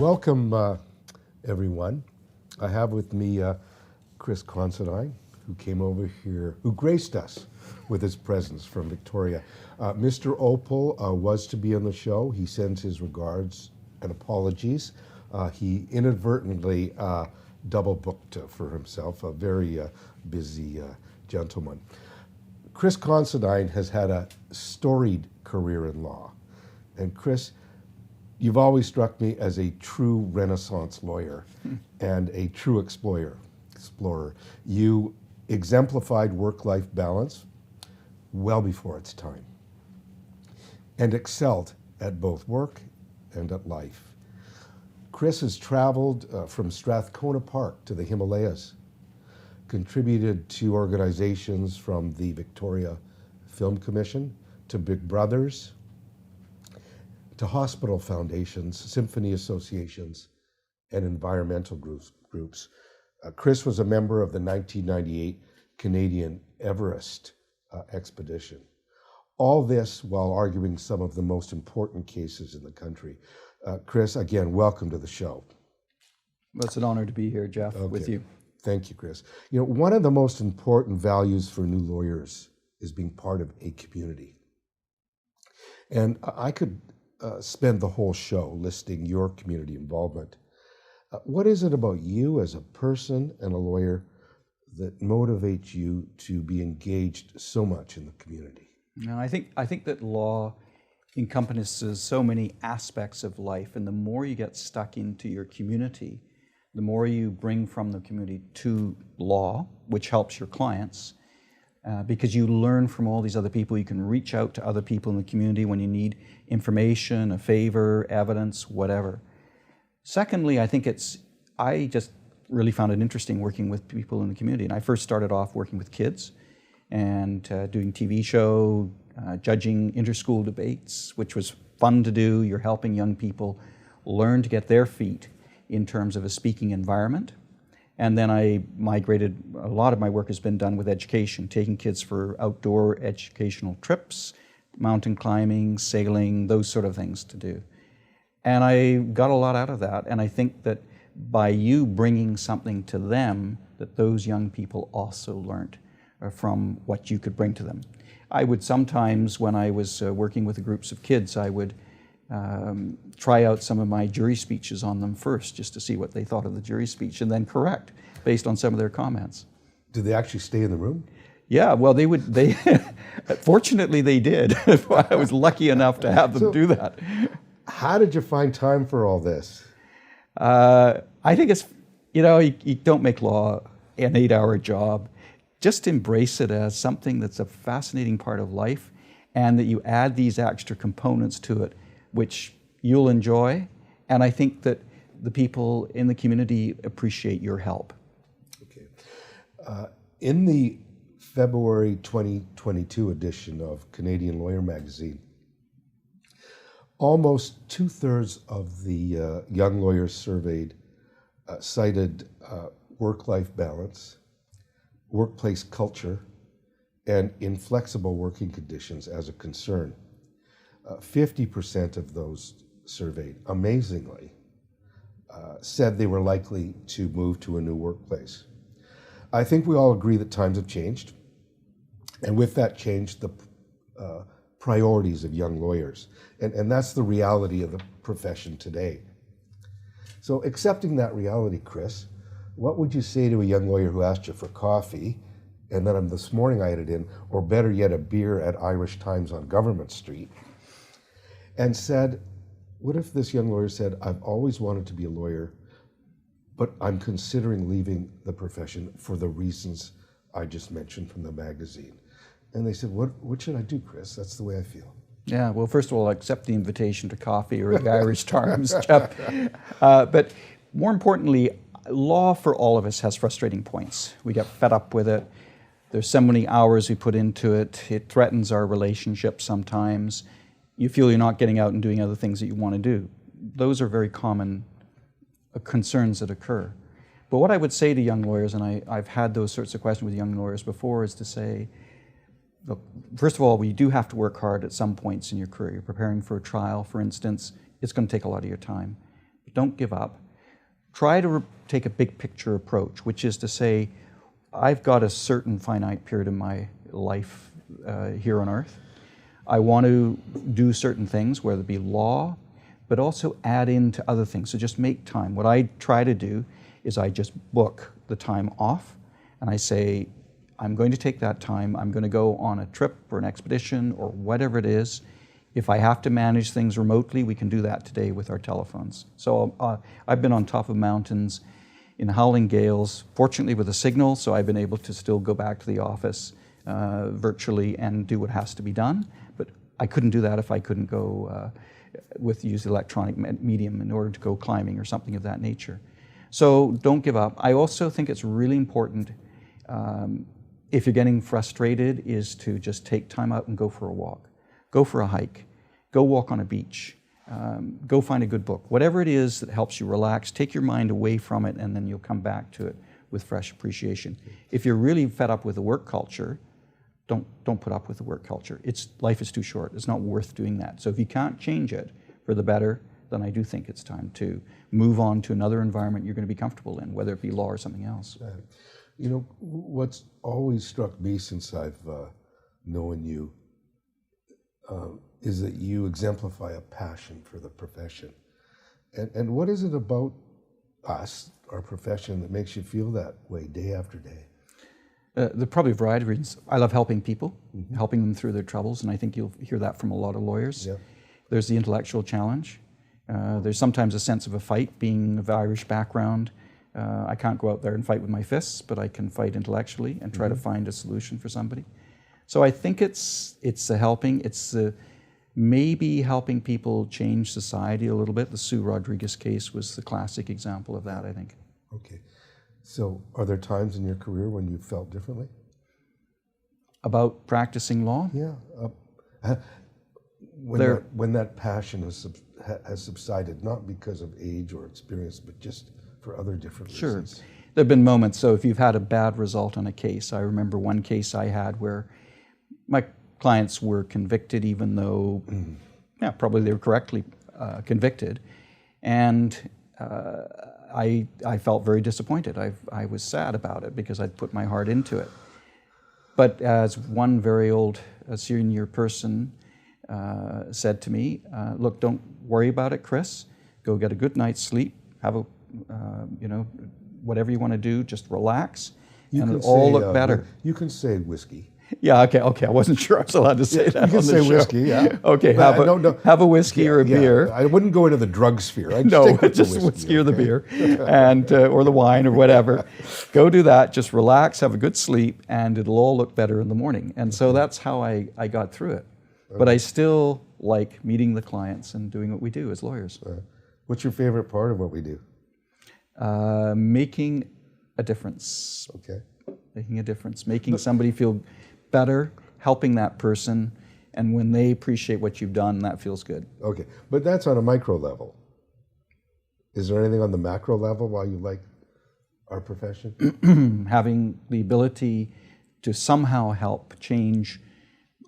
Welcome, everyone. I have with me Chris Considine, who came over here, who graced us with his presence from Victoria. Mr. Opal was to be on the show. He sends his regards and apologies. He inadvertently double booked for himself, a very busy gentleman. Chris Considine has had a storied career in law. And Chris, you've always struck me as a true Renaissance lawyer and a true explorer. You exemplified work-life balance well before its time and excelled at both work and at life. Chris has traveled from Strathcona Park to the Himalayas, contributed to organizations from the Victoria Film Commission to Big Brothers, to hospital foundations, symphony associations, and environmental groups. Chris was a member of the 1998 Canadian Everest expedition. All this while arguing some of the most important cases in the country. Chris, again, welcome to the show. Well, it's an honor to be here, Jeff, with you. Thank you, Chris. You know, one of the most important values for new lawyers is being part of a community. And I could spend the whole show listing your community involvement. What is it about you as a person and a lawyer that motivates you to be engaged so much in the community? No, I think that law encompasses so many aspects of life, and the more you get stuck into your community, the more you bring from the community to law, which helps your clients, because you learn from all these other people. You can reach out to other people in the community when you need information, a favor, evidence, whatever. Secondly, I just really found it interesting working with people in the community. And I first started off working with kids and doing TV show, judging inter-school debates, which was fun to do. You're helping young people learn to get their feet in terms of a speaking environment. And then I migrated, a lot of my work has been done with education, taking kids for outdoor educational trips, mountain climbing, sailing, those sort of things to do. And I got a lot out of that. And I think that by you bringing something to them, that those young people also learned from what you could bring to them. I would sometimes, when I was working with groups of kids, I would try out some of my jury speeches on them first, just to see what they thought of the jury speech, and then correct based on some of their comments. Did they actually stay in the room? Yeah, well, they fortunately they did. I was lucky enough to have them do that. How did you find time for all this? I think it's, you don't make law an 8-hour job. Just embrace it as something that's a fascinating part of life, and that you add these extra components to it, which you'll enjoy. And I think that the people in the community appreciate your help. Okay. In the February 2022 edition of Canadian Lawyer magazine, almost 2/3 of the young lawyers surveyed cited work-life balance, workplace culture, and inflexible working conditions as a concern. 50% of those surveyed, amazingly, said they were likely to move to a new workplace. I think we all agree that times have changed, and with that change, the priorities of young lawyers. And that's the reality of the profession today. So accepting that reality, Chris, what would you say to a young lawyer who asked you for coffee, and then this morning I added in, or better yet, a beer at Irish Times on Government Street, and said, what if this young lawyer said, I've always wanted to be a lawyer, but I'm considering leaving the profession for the reasons I just mentioned from the magazine? And they said, what should I do, Chris? That's the way I feel. Yeah, well, first of all, accept the invitation to coffee or the Irish Times, Jeff. But more importantly, law for all of us has frustrating points. We get fed up with it. There's so many hours we put into it. It threatens our relationship sometimes. You feel you're not getting out and doing other things that you want to do. Those are very common concerns that occur. But what I would say to young lawyers, and I've had those sorts of questions with young lawyers before, is to say, look, first of all, we do have to work hard at some points in your career. You're preparing for a trial, for instance. It's going to take a lot of your time. Don't give up. Try to take a big picture approach, which is to say, I've got a certain finite period in my life here on earth. I want to do certain things, whether it be law, but also add into other things. So just make time. What I try to do is I just book the time off, and I say, I'm going to take that time. I'm going to go on a trip or an expedition or whatever it is. If I have to manage things remotely, we can do that today with our telephones. So I've been on top of mountains in howling gales, fortunately with a signal, so I've been able to still go back to the office virtually and do what has to be done. But I couldn't do that if I couldn't go use electronic medium in order to go climbing or something of that nature. So don't give up. I also think it's really important, if you're getting frustrated, is to just take time out and go for a walk. Go for a hike, go walk on a beach, go find a good book. Whatever it is that helps you relax, take your mind away from it, and then you'll come back to it with fresh appreciation. If you're really fed up with the work culture, don't put up with the work culture. Life is too short. It's not worth doing that. So if you can't change it for the better, then I do think it's time to move on to another environment you're going to be comfortable in, whether it be law or something else. Right. You know, what's always struck me since I've known you is that you exemplify a passion for the profession. And what is it about us, our profession, that makes you feel that way day after day? There are probably a variety of reasons. I love helping people, helping them through their troubles, and I think you'll hear that from a lot of lawyers. Yeah. There's the intellectual challenge. There's sometimes a sense of a fight, being of Irish background. I can't go out there and fight with my fists, but I can fight intellectually and try to find a solution for somebody. So I think it's a helping. It's maybe helping people change society a little bit. The Sue Rodriquez case was the classic example of that, I think. Okay. So are there times in your career when you felt differently? About practicing law? Yeah. When that passion has subsided, not because of age or experience, but just for other different reasons. Sure. There have been moments, so if you've had a bad result on a case, I remember one case I had where my clients were convicted even though, probably they were correctly convicted, and I felt very disappointed. I was sad about it because I'd put my heart into it. But as one very old senior person said to me, look, don't worry about it, Chris. Go get a good night's sleep, have a whatever you want to do, just relax, and it'll all look better. You can say whiskey. Yeah, okay. I wasn't sure I was allowed to say that. You can say whiskey, yeah. Okay, have a whiskey or a beer. I wouldn't go into the drug sphere. I'd No, stick with just the whiskey or the beer, and or the wine or whatever. Go do that. Just relax, have a good sleep, and it'll all look better in the morning. And so that's how I got through it. But I still like meeting the clients and doing what we do as lawyers. What's your favorite part of what we do? Making a difference. Okay. Making a difference. Making somebody feel better, helping that person, and when they appreciate what you've done, that feels good. Okay, but that's on a micro level. Is there anything on the macro level why you like our profession? Having the ability to somehow help change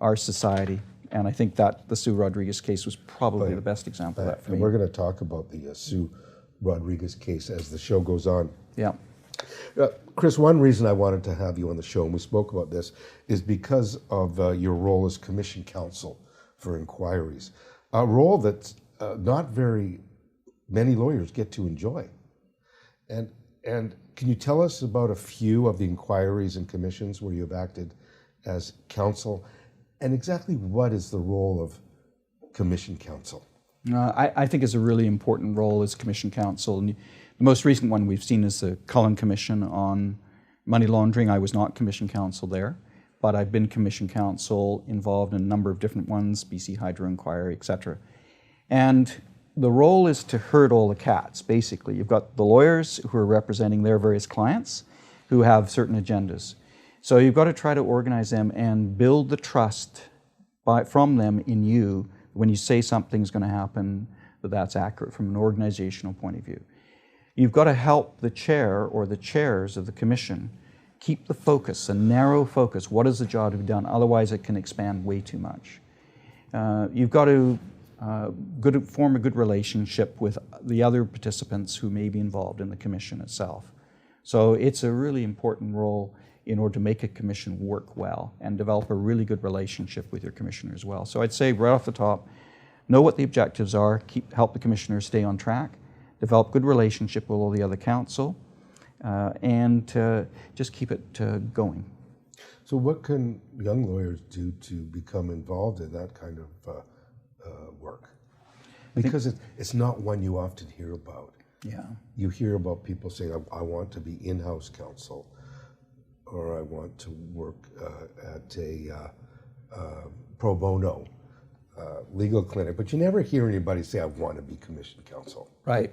our society. And I think that the Sue Rodriquez case was probably the best example of that for me. And we're going to talk about the Sue Rodriquez case as the show goes on. Yeah. Chris, one reason I wanted to have you on the show, and we spoke about this, is because of your role as commission counsel for inquiries, a role that not very many lawyers get to enjoy. And can you tell us about a few of the inquiries and commissions where you've acted as counsel, and exactly what is the role of commission counsel? I think it's a really important role as commission counsel. And the most recent one we've seen is the Cullen Commission on money laundering. I was not commission counsel there, but I've been commission counsel involved in a number of different ones, BC Hydro Inquiry, etc. And the role is to herd all the cats, basically. You've got the lawyers who are representing their various clients who have certain agendas. So you've got to try to organize them and build the trust from them in you when you say something's going to happen, that's accurate from an organizational point of view. You've got to help the chair or the chairs of the commission keep the focus, a narrow focus. What is the job to be done? Otherwise, it can expand way too much. You've got to form a good relationship with the other participants who may be involved in the commission itself. So it's a really important role in order to make a commission work well and develop a really good relationship with your commissioner as well. So I'd say right off the top, know what the objectives are, help the commissioner stay on track, develop good relationship with all the other counsel, and just keep it going. So what can young lawyers do to become involved in that kind of work? Because it's not one you often hear about. Yeah. You hear about people saying, I want to be in-house counsel, or I want to work at a pro bono legal clinic, but you never hear anybody say, I want to be commissioned counsel. Right.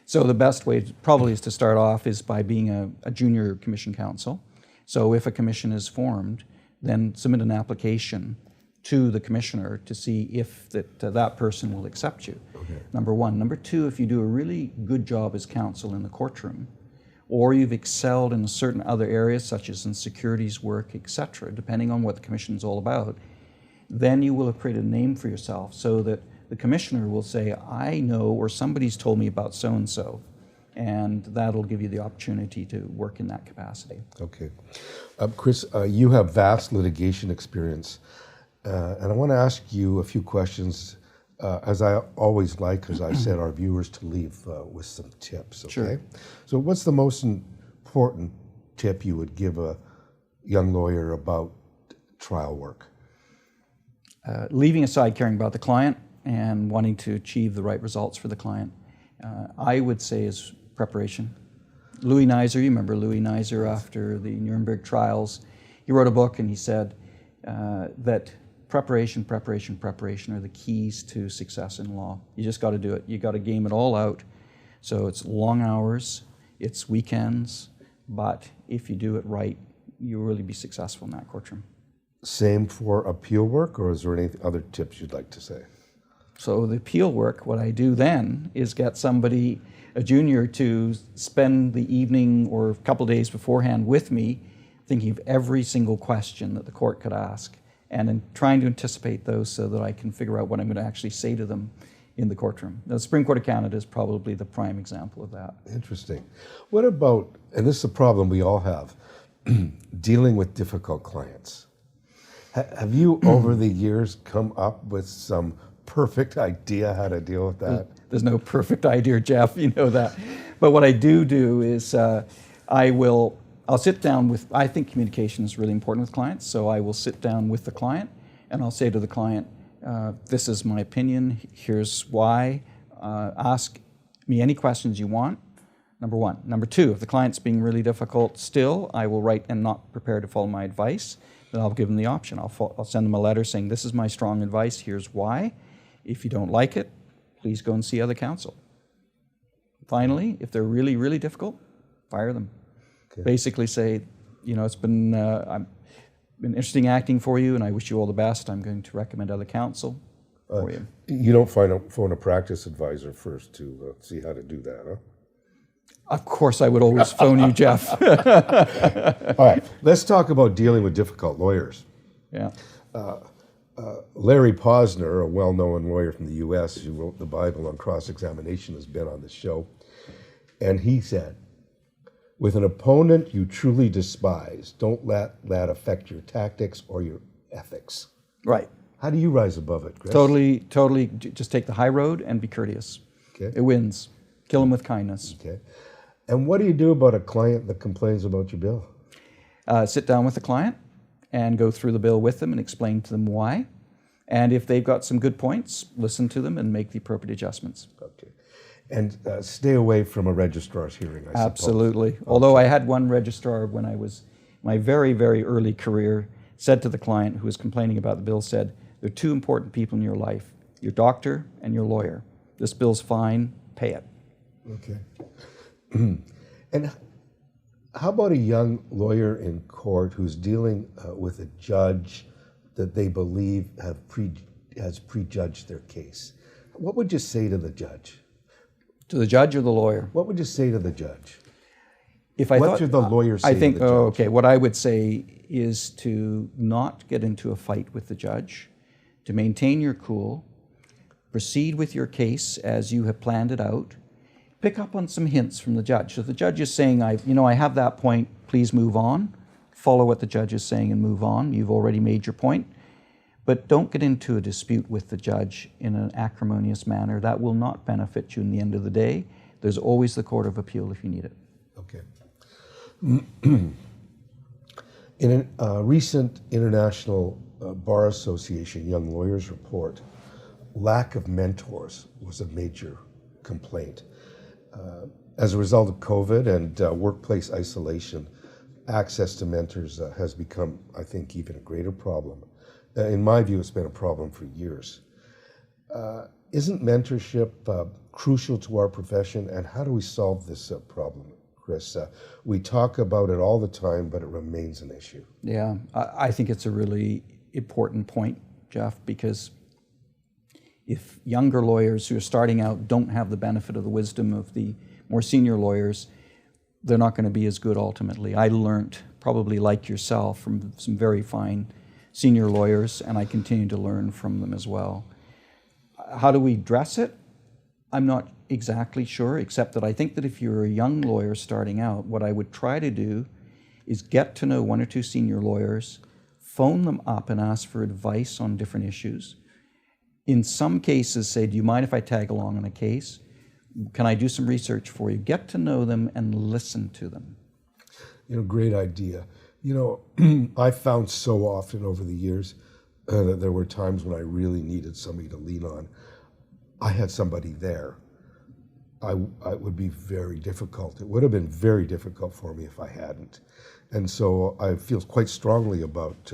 So the best way probably is to start off is by being a junior commission counsel. So if a commission is formed, then submit an application to the commissioner to see if that person will accept you. Okay. Number one. Number two, if you do a really good job as counsel in the courtroom, or you've excelled in certain other areas such as in securities work, etc., depending on what the commission is all about, then you will have created a name for yourself so that the commissioner will say, I know, or somebody's told me about so-and-so, and that'll give you the opportunity to work in that capacity. Okay. Chris, you have vast litigation experience, and I want to ask you a few questions, as I always like, as I said, our viewers to leave with some tips, okay? Sure. So what's the most important tip you would give a young lawyer about trial work? Leaving aside caring about the client and wanting to achieve the right results for the client, I would say is preparation. Louis Nizer, you remember Louis Nizer after the Nuremberg trials, he wrote a book and he said that preparation are the keys to success in law. You just got to do it. You got to game it all out. So it's long hours, it's weekends, but if you do it right, you'll really be successful in that courtroom. Same for appeal work, or is there any other tips you'd like to say? So the appeal work, what I do then is get somebody, a junior, to spend the evening or a couple of days beforehand with me thinking of every single question that the court could ask and then trying to anticipate those so that I can figure out what I'm going to actually say to them in the courtroom. The Supreme Court of Canada is probably the prime example of that. Interesting. What about, and this is a problem we all have, dealing with difficult clients? Have you, over the years, come up with some perfect idea how to deal with that? There's no perfect idea, Jeff, you know that. But what I do is I'll sit down with, I think communication is really important with clients, so I will sit down with the client and I'll say to the client, this is my opinion, here's why, ask me any questions you want, number one. Number two, if the client's being really difficult still, I will write and not prepare to follow my advice, then I'll give them the option. I'll send them a letter saying, this is my strong advice, here's why. If you don't like it, please go and see other counsel. Finally, if they're really, really difficult, fire them. Okay. Basically say, you know, it's been interesting acting for you and I wish you all the best. I'm going to recommend other counsel for you. You don't phone a practice advisor first to see how to do that, huh? Of course I would always phone you, Jeff. All right, let's talk about dealing with difficult lawyers. Yeah. Larry Posner, a well-known lawyer from the U.S. who wrote the Bible on cross-examination, has been on the show. And he said, with an opponent you truly despise, don't let that affect your tactics or your ethics. Right. How do you rise above it, Chris? Totally, just take the high road and be courteous. Okay. It wins. Kill him with kindness. Okay. And what do you do about a client that complains about your bill? Sit down with the client and go through the bill with them and explain to them why. And if they've got some good points, listen to them and make the appropriate adjustments. Okay. And stay away from a registrar's hearing, I suppose. Absolutely. Okay. Although I had one registrar when I was my very, very early career, said to the client who was complaining about the bill, said, there are two important people in your life, your doctor and your lawyer. This bill's fine, pay it. Okay. And how about a young lawyer in court who's dealing with a judge that they believe has prejudged their case? What would you say to the judge? To the judge or the lawyer? What would you say to the judge? What should the lawyer say to the judge? Okay, what I would say is to not get into a fight with the judge, to maintain your cool, proceed with your case as you have planned it out. Pick up on some hints from the judge. So if the judge is saying, I have that point, please move on. Follow what the judge is saying and move on. You've already made your point. But don't get into a dispute with the judge in an acrimonious manner. That will not benefit you in the end of the day. There's always the Court of Appeal if you need it. Okay. In a recent International Bar Association Young Lawyers report, lack of mentors was a major complaint. As a result of COVID and workplace isolation, access to mentors has become, I think, even a greater problem. In my view, it's been a problem for years. Isn't mentorship crucial to our profession, and how do we solve this problem, Chris? We talk about it all the time, but it remains an issue. Yeah, I think it's a really important point, Jeff, because if younger lawyers who are starting out don't have the benefit of the wisdom of the more senior lawyers, they're not going to be as good ultimately. I learned, probably like yourself, from some very fine senior lawyers, and I continue to learn from them as well. How do we address it? I'm not exactly sure, except that I think that if you're a young lawyer starting out, what I would try to do is get to know one or two senior lawyers, phone them up and ask for advice on different issues. In some cases, say, do you mind if I tag along on a case? Can I do some research for you? Get to know them and listen to them. Great idea. I found so often over the years that there were times when I really needed somebody to lean on. I had somebody there. I would be very difficult. It would have been very difficult for me if I hadn't. And so I feel quite strongly about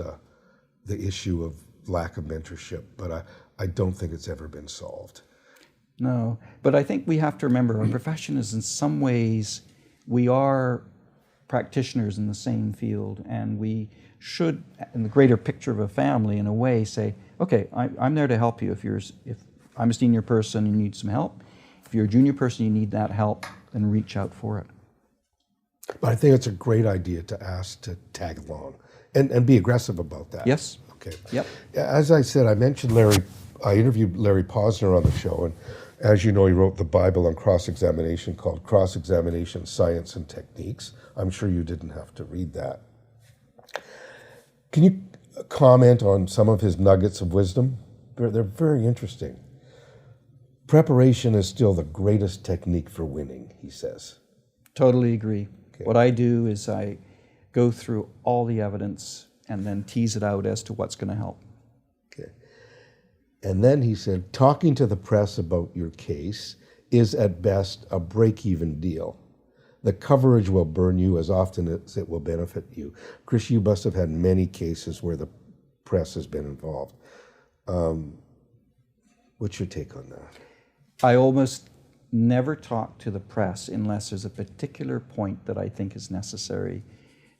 the issue of lack of mentorship, but I don't think it's ever been solved. No, but I think we have to remember our profession is in some ways, we are practitioners in the same field, and we should, in the greater picture of a family, in a way, say, okay, I'm there to help you. If I'm a senior person, you need some help. If you're a junior person, you need that help, then reach out for it. But I think it's a great idea to ask to tag along and be aggressive about that. Yes. Okay. Yep. As I said, I interviewed Larry Posner on the show, and as you know, he wrote the Bible on cross-examination called Cross-Examination, Science and Techniques. I'm sure you didn't have to read that. Can you comment on some of his nuggets of wisdom? They're very interesting. Preparation is still the greatest technique for winning, he says. Totally agree. Okay. What I do is I go through all the evidence and then tease it out as to what's going to help. Okay. And then he said, talking to the press about your case is at best a break-even deal. The coverage will burn you as often as it will benefit you. Chris, you must have had many cases where the press has been involved. What's your take on that? I almost never talk to the press unless there's a particular point that I think is necessary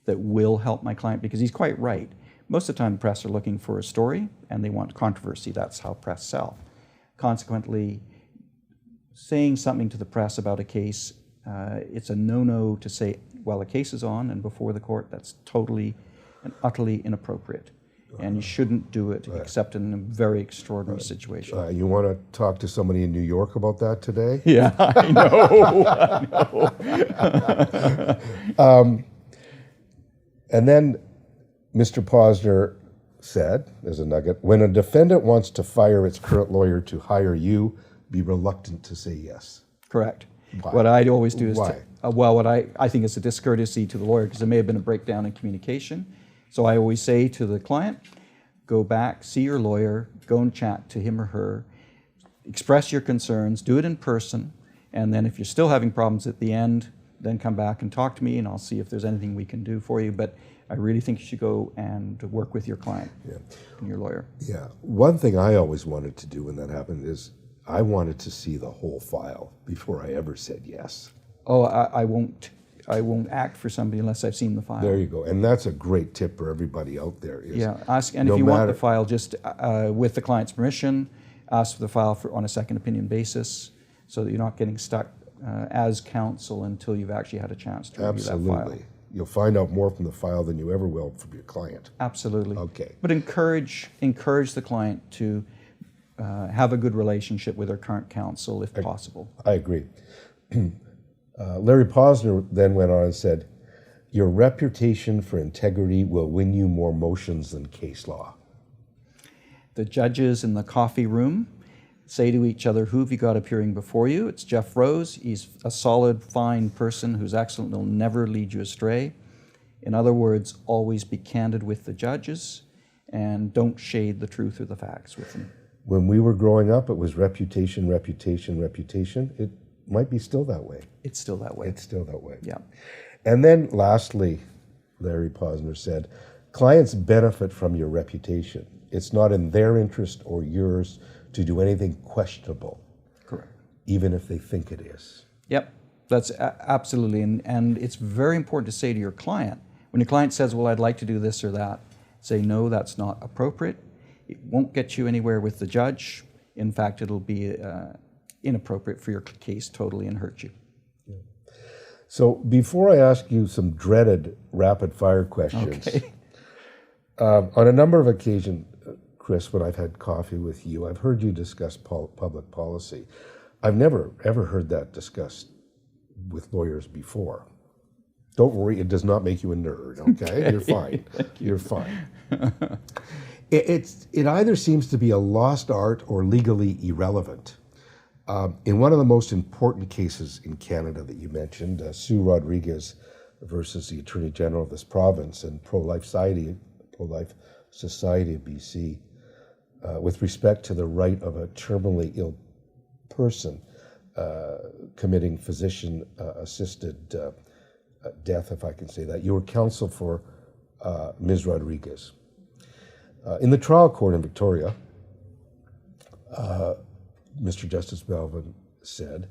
that will help my client, because he's quite right. Most of the time, the press are looking for a story and they want controversy. That's how press sell. Consequently, saying something to the press about a case, it's a no-no to say, well, a case is on and before the court. That's totally and utterly inappropriate. And you shouldn't do it except in a very extraordinary situation. You want to talk to somebody in New York about that today? Yeah, I know. And then Mr. Posner said, as a nugget, when a defendant wants to fire its current lawyer to hire you, be reluctant to say yes. Correct. Why? What I'd always do is, Why? what I think it's a discourtesy to the lawyer, because there may have been a breakdown in communication. So I always say to the client, go back, see your lawyer, go and chat to him or her, express your concerns, do it in person, and then if you're still having problems at the end, then come back and talk to me, and I'll see if there's anything we can do for you. But I really think you should go and work with your client and your lawyer. Yeah. One thing I always wanted to do when that happened is I wanted to see the whole file before I ever said yes. Oh, I won't act for somebody unless I've seen the file. There you go. And that's a great tip for everybody out there. Ask, and if you want the file, just with the client's permission, ask for the file on a second opinion basis, so that you're not getting stuck as counsel until you've actually had a chance to review that file. Absolutely. You'll find out more from the file than you ever will from your client. Absolutely. Okay. But encourage the client to have a good relationship with their current counsel if possible. I agree. Larry Posner then went on and said, "Your reputation for integrity will win you more motions than case law." The judges in the coffee room say to each other, "Who have you got appearing before you?" It's Jeff Rose. He's a solid, fine person who's excellent, will never lead you astray. In other words, always be candid with the judges and don't shade the truth or the facts with them. When we were growing up, it was reputation, reputation, reputation. It might be still that way. It's still that way. It's still that way. Yeah. And then lastly, Larry Posner said, "Clients benefit from your reputation. It's not in their interest or yours to do anything questionable." Correct. Even if they think it is. Yep, that's absolutely, and it's very important to say to your client, when your client says, "Well, I'd like to do this or that," say, "No, that's not appropriate. It won't get you anywhere with the judge. In fact, it'll be inappropriate for your case totally and hurt you." Yeah. So before I ask you some dreaded rapid fire questions, Okay. On a number of occasions, Chris, when I've had coffee with you, I've heard you discuss public policy. I've never, ever heard that discussed with lawyers before. Don't worry, it does not make you a nerd, okay? You're fine. You're fine. It either seems to be a lost art or legally irrelevant. In one of the most important cases in Canada that you mentioned, Sue Rodriquez versus the Attorney General of this province and Pro-Life Society of BC, with respect to the right of a terminally ill person committing physician-assisted death, if I can say that. You were counsel for Ms. Rodriguez. In the trial court in Victoria, Mr. Justice Melvin said,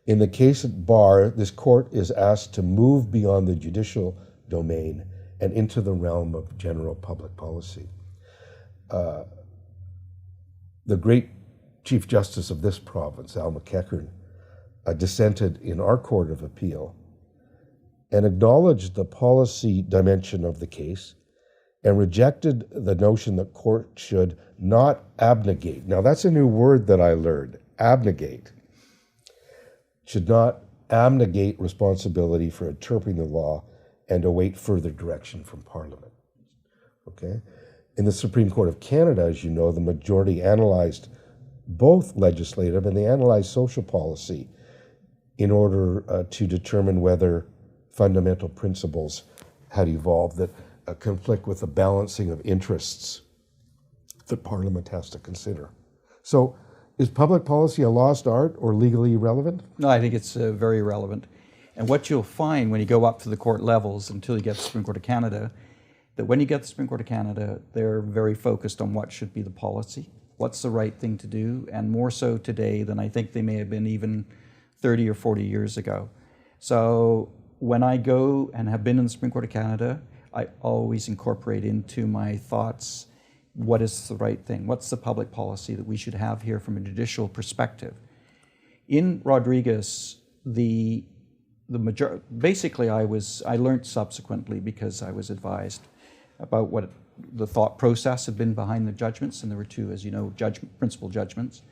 "In the case at bar, this court is asked to move beyond the judicial domain and into the realm of general public policy." The great Chief Justice of this province, Al McEachern, dissented in our Court of Appeal and acknowledged the policy dimension of the case and rejected the notion that court should not abnegate. Now that's a new word that I learned, abnegate. Should not abnegate responsibility for interpreting the law and await further direction from Parliament. Okay? In the Supreme Court of Canada, as you know, the majority analyzed both legislative and they analyzed social policy in order to determine whether fundamental principles had evolved that conflict with the balancing of interests that Parliament has to consider. So is public policy a lost art or legally irrelevant? No, I think it's very relevant. And what you'll find when you go up to the court levels until you get to the Supreme Court of Canada, that when you get to the Supreme Court of Canada, they're very focused on what should be the policy, what's the right thing to do, and more so today than I think they may have been even 30 or 40 years ago. So when I go and have been in the Supreme Court of Canada, I always incorporate into my thoughts what is the right thing, what's the public policy that we should have here from a judicial perspective. In Rodriguez, basically I learned subsequently because I was advised about what the thought process had been behind the judgments, and there were two, as you know, principal judgments,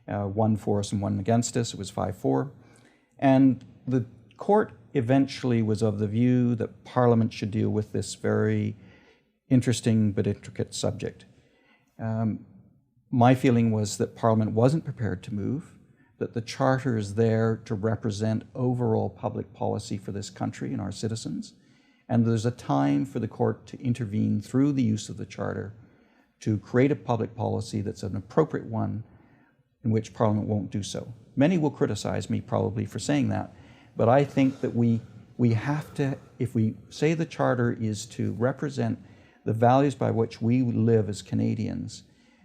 one for us and one against us. It was 5-4. And the court eventually was of the view that Parliament should deal with this very interesting but intricate subject. My feeling was that Parliament wasn't prepared to move, that the Charter is there to represent overall public policy for this country and our citizens, and there's a time for the court to intervene through the use of the Charter to create a public policy that's an appropriate one in which Parliament won't do so. Many will criticize me probably for saying that, but I think that we have to, if we say the Charter is to represent the values by which we live as Canadians,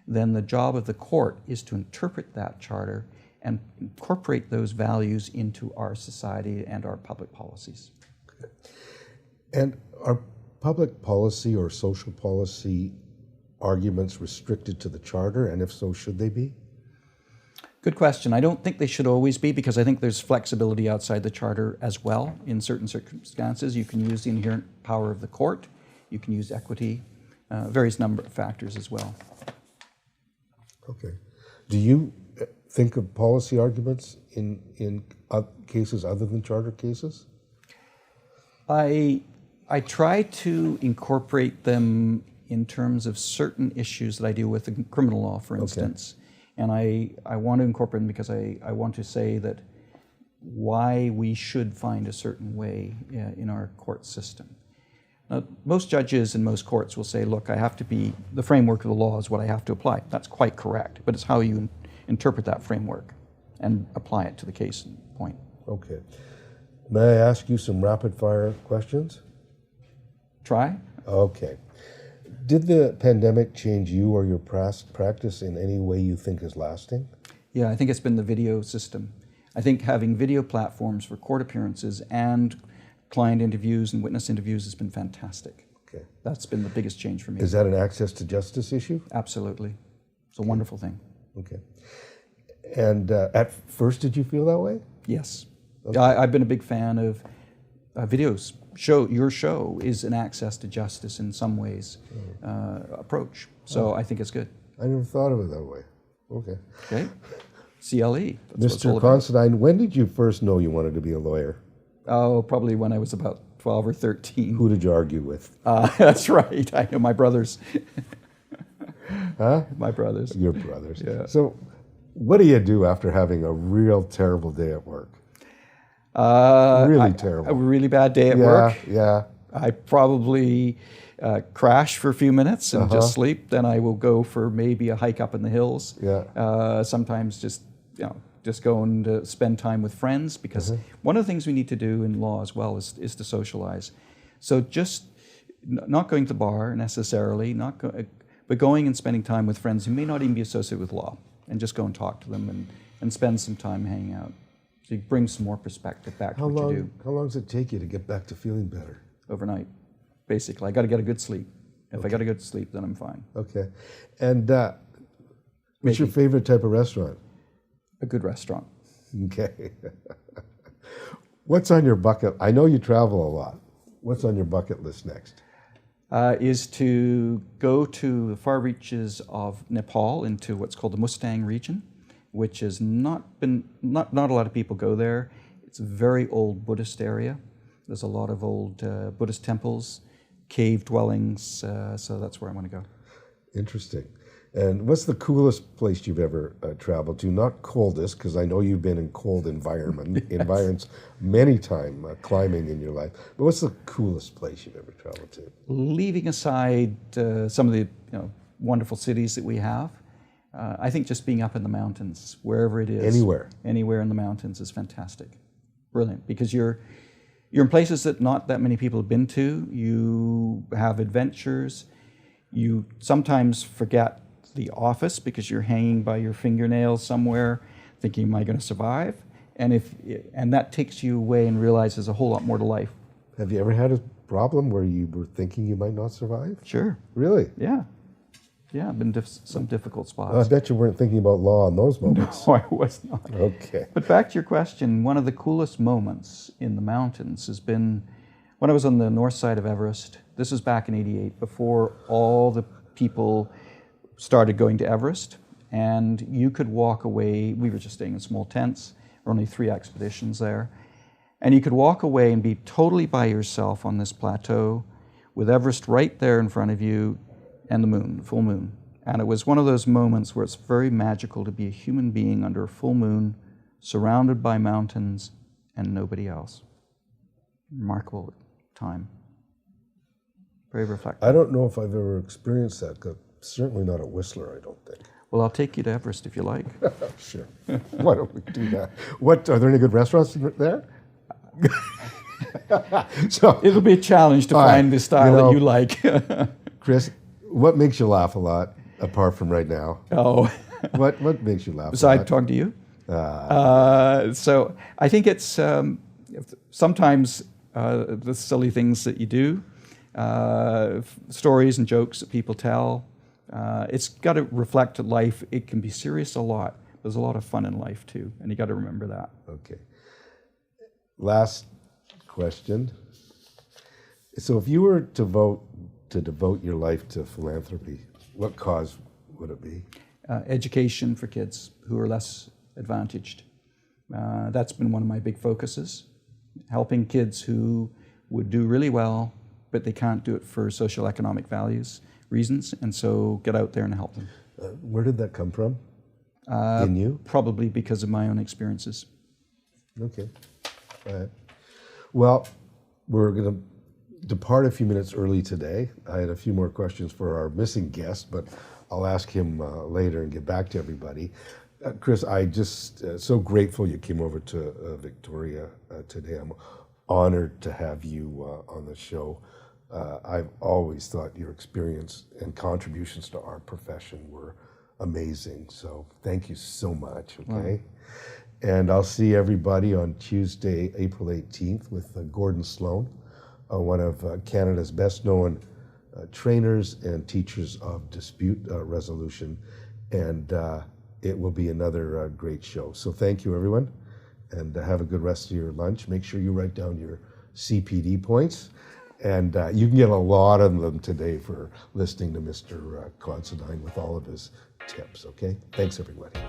then the job of the court is to interpret that Charter and incorporate those values into our society and our public policies. Okay. And are public policy or social policy arguments restricted to the Charter, and if so, should they be? Good question. I don't think they should always be, because I think there's flexibility outside the Charter as well. In certain circumstances, you can use the inherent power of the court, you can use equity, various number of factors as well. Okay. Do you think of policy arguments in cases other than charter cases? I try to incorporate them in terms of certain issues that I deal with in criminal law, for instance. And I want to incorporate them because I want to say that why we should find a certain way in our court system. Now, most judges in most courts will say, look, the framework of the law is what I have to apply. That's quite correct, but it's how you interpret that framework and apply it to the case in point. Okay. May I ask you some rapid fire questions? Try? Okay. Did the pandemic change you or your practice in any way you think is lasting? Yeah, I think it's been the video system. I think having video platforms for court appearances and client interviews and witness interviews has been fantastic. Okay. That's been the biggest change for me. Is that an access to justice issue? Absolutely. It's a wonderful thing. Okay. And at first, did you feel that way? Yes. Okay. I've been a big fan of videos. Your show is an access to justice in some ways approach. So I think it's good. I never thought of it that way. Okay. Okay. CLE. That's Mr. Considine, when did you first know you wanted to be a lawyer? Oh, probably when I was about 12 or 13. Who did you argue with? That's right. I know my brothers. Huh? My brothers. Your brothers. Yeah. So what do you do after having a real terrible day at work? Really terrible. A really bad day at work. Yeah. I probably crash for a few minutes and just sleep. Then I will go for maybe a hike up in the hills. Yeah. Sometimes just go and spend time with friends, because one of the things we need to do in law as well is to socialize. So just not going to the bar necessarily, but going and spending time with friends who may not even be associated with law, and just go and talk to them and spend some time hanging out. So you bring some more perspective back to what you do. How long does it take you to get back to feeling better? Overnight, basically. I got to get a good sleep. If I got a good sleep, then I'm fine. Okay. And what's your favorite type of restaurant? A good restaurant. Okay. What's on your bucket? I know you travel a lot. What's on your bucket list next? Is to go to the far reaches of Nepal into what's called the Mustang region, which has not a lot of people go there. It's a very old Buddhist area. There's a lot of old Buddhist temples, cave dwellings, so that's where I want to go. Interesting. And what's the coolest place you've ever traveled to? Not coldest, because I know you've been in cold environments many times, climbing in your life. But what's the coolest place you've ever traveled to? Leaving aside some of the wonderful cities that we have, I think just being up in the mountains, wherever it is. Anywhere in the mountains is fantastic. Brilliant, because you're in places that not that many people have been to. You have adventures. You sometimes forget the office because you're hanging by your fingernails somewhere thinking, am I going to survive? And that takes you away and realizes a whole lot more to life. Have you ever had a problem where you were thinking you might not survive? Sure. Really? Yeah. Yeah, I've been some difficult spots. I bet you weren't thinking about law in those moments. No, I was not. Okay. But back to your question, one of the coolest moments in the mountains has been when I was on the north side of Everest. This was back in '88, before all the people started going to Everest, and you could walk away. We were just staying in small tents. There were only 3 expeditions there. And you could walk away and be totally by yourself on this plateau with Everest right there in front of you and the moon, the full moon. And it was one of those moments where it's very magical to be a human being under a full moon, surrounded by mountains and nobody else. Remarkable time. Very reflective. I don't know if I've ever experienced that. Certainly not at Whistler, I don't think. Well, I'll take you to Everest if you like. Sure. Why don't we do that? Are there any good restaurants there? So it'll be a challenge to find the style that you like. Chris, what makes you laugh a lot, apart from right now? Oh. What makes you laugh Besides talking to you? So I think it's sometimes the silly things that you do, stories and jokes that people tell. It's got to reflect life. It can be serious a lot. There's a lot of fun in life too, and you got to remember that. Okay. Last question. So if you were to devote your life to philanthropy, what cause would it be? education for kids who are less advantaged. That's been one of my big focuses, helping kids who would do really well, but they can't do it for social economic reasons, and so get out there and help them. Where did that come from? In you? Probably because of my own experiences. Okay. All right. Well, we're going to depart a few minutes early today. I had a few more questions for our missing guest, but I'll ask him later and get back to everybody. Chris, I just so grateful you came over to Victoria today. I'm honored to have you on the show. I've always thought your experience and contributions to our profession were amazing. So thank you so much, okay? Wow. And I'll see everybody on Tuesday, April 18th with Gordon Sloan, one of Canada's best known trainers and teachers of dispute resolution. And it will be another great show. So thank you, everyone, and have a good rest of your lunch. Make sure you write down your CPD points, and you can get a lot of them today for listening to Mr. Considine with all of his tips, okay? Thanks, everybody.